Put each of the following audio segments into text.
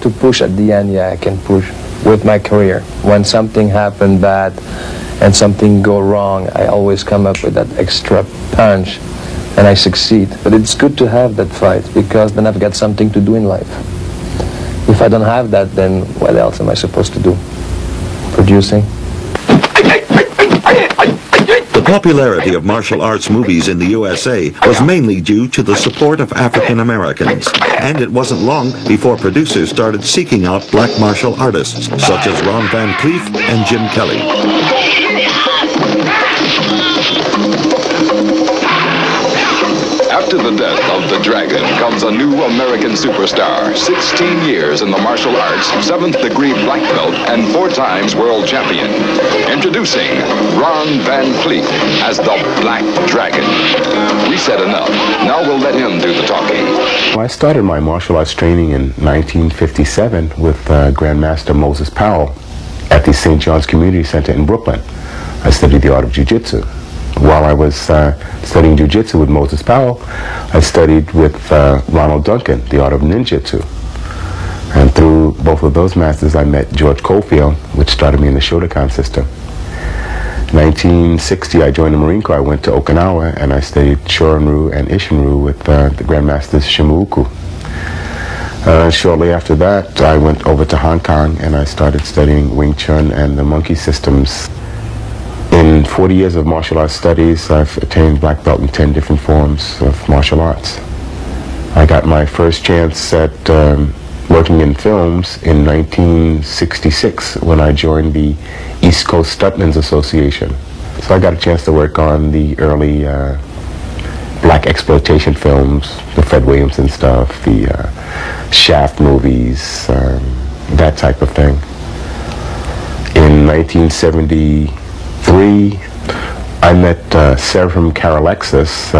have to push at the end, yeah, I can push with my career. When something happened bad and something go wrong, I always come up with that extra punch and I succeed. But it's good to have that fight because then I've got something to do in life. If I don't have that, then what else am I supposed to do? Producing? The popularity of martial arts movies in the USA was mainly due to the support of African Americans, and it wasn't long before producers started seeking out black martial artists such as Ron Van Cleef and Jim Kelly. After the death of the Dragon comes a new American superstar. 16 years in the martial arts, 7th degree black belt, and 4 times world champion. Introducing Ron Van Cleef as the Black Dragon. We said enough. Now we'll let him do the talking. I started my martial arts training in 1957 with Grandmaster Moses Powell at the St. John's Community Center in Brooklyn. I studied the art of jiu-jitsu. While I was studying jiu-jitsu with Moses Powell, I studied with Ronald Duncan, the art of ninjutsu. And through both of those masters, I met George Cofield, which started me in the Shotokan system. In 1960, I joined the Marine Corps. I went to Okinawa, and I studied Shorin-ryu and Ishin-ryu with the Grandmasters Shimuoku. Shortly after that, I went over to Hong Kong, and I started studying Wing Chun and the monkey systems. In 40 years of martial arts studies, I've attained black belt in 10 different forms of martial arts. I got my first chance at working in films in 1966 when I joined the East Coast Stuntmen's Association. So I got a chance to work on the early black exploitation films, the Fred Williamson stuff, the Shaft movies, that type of thing. In 1973, I met Severum Karalexis,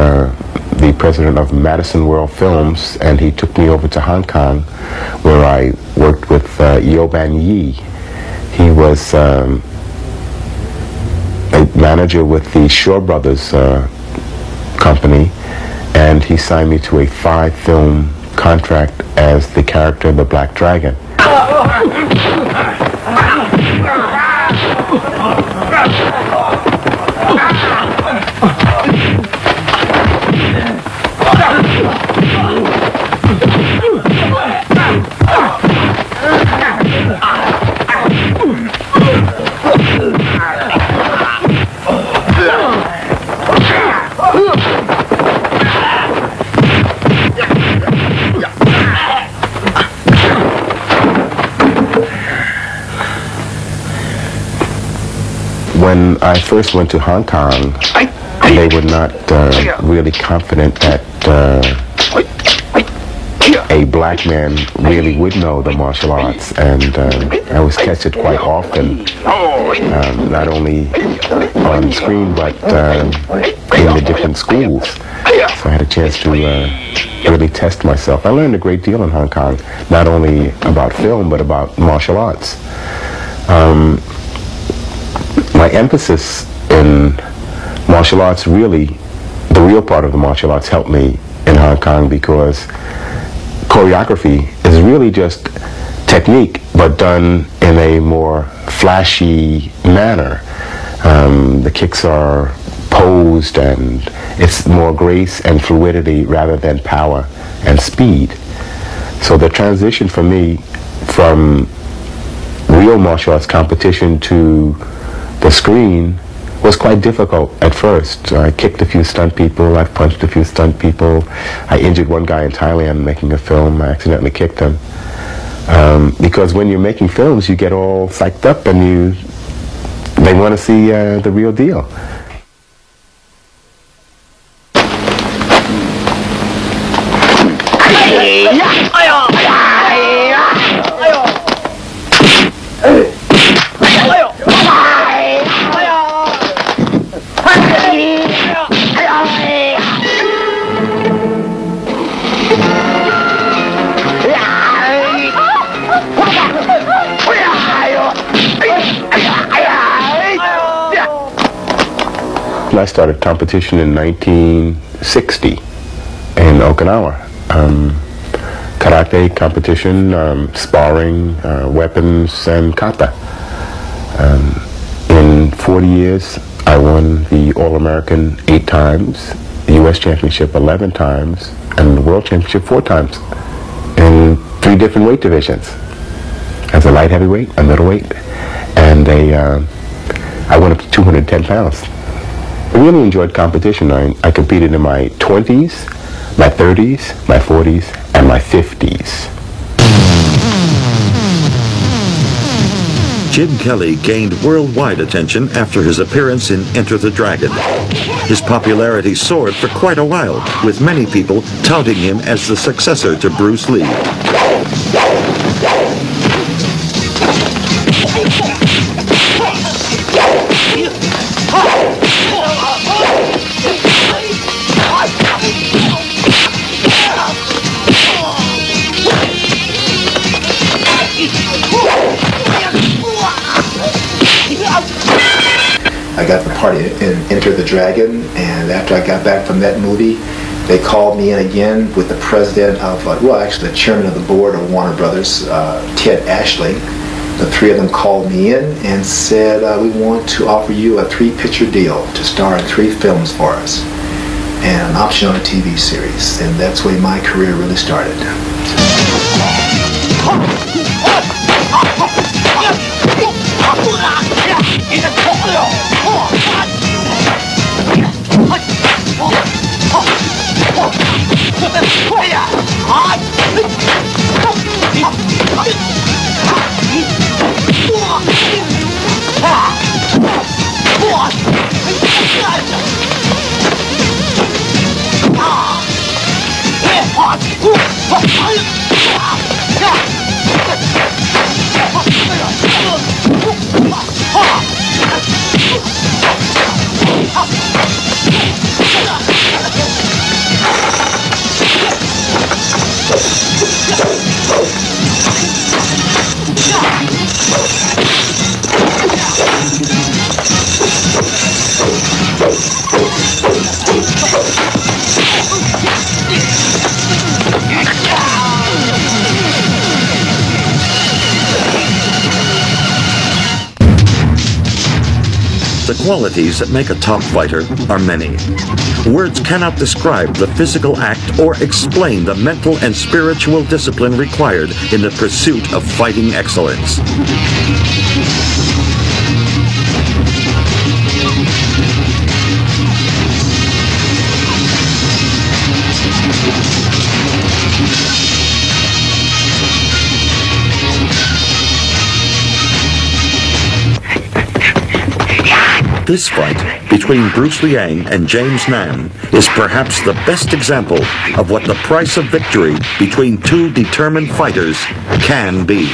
the president of Madison World Films, and he took me over to Hong Kong, where I worked with Yoban Yi. He was a manager with the Shaw Brothers company, and he signed me to a 5-film contract as the character the Black Dragon. When I first went to Hong Kong, they were not really confident that a black man really would know the martial arts, and I was tested quite often, not only on screen but in the different schools. So I had a chance to really test myself. I learned a great deal in Hong Kong, not only about film but about martial arts. My emphasis in martial arts, really, the real part of the martial arts helped me in Hong Kong because choreography is really just technique, but done in a more flashy manner. The kicks are posed, and it's more grace and fluidity rather than power and speed. So the transition for me from real martial arts competition to the screen was quite difficult at first. I kicked a few stunt people, I punched a few stunt people. I injured one guy in Thailand making a film. I accidentally kicked him. Because when you're making films, you get all psyched up and they want to see the real deal. I started competition in 1960 in Okinawa. karate competition, sparring, weapons, and kata. In 40 years, I won the All-American 8 times, the U.S. Championship 11 times, and the World Championship 4 times in 3 different weight divisions. As a light heavyweight, a middleweight, and I went up to 210 pounds. I really enjoyed competition. I competed in my 20s, my 30s, my 40s, and my 50s. Jim Kelly gained worldwide attention after his appearance in Enter the Dragon. His popularity soared for quite a while, with many people touting him as the successor to Bruce Lee. I got the part in Enter the Dragon, and after I got back from that movie, they called me in again with the president of, well, actually the chairman of the board of Warner Brothers, Ted Ashley. The 3 of them called me in and said, we want to offer you a 3-picture deal to star in 3 films for us, and an option on a TV series. And that's where my career really started. The qualities that make a top fighter are many. Words cannot describe the physical act or explain the mental and spiritual discipline required in the pursuit of fighting excellence. This fight between Bruce Liang and James Nam is perhaps the best example of what the price of victory between 2 determined fighters can be.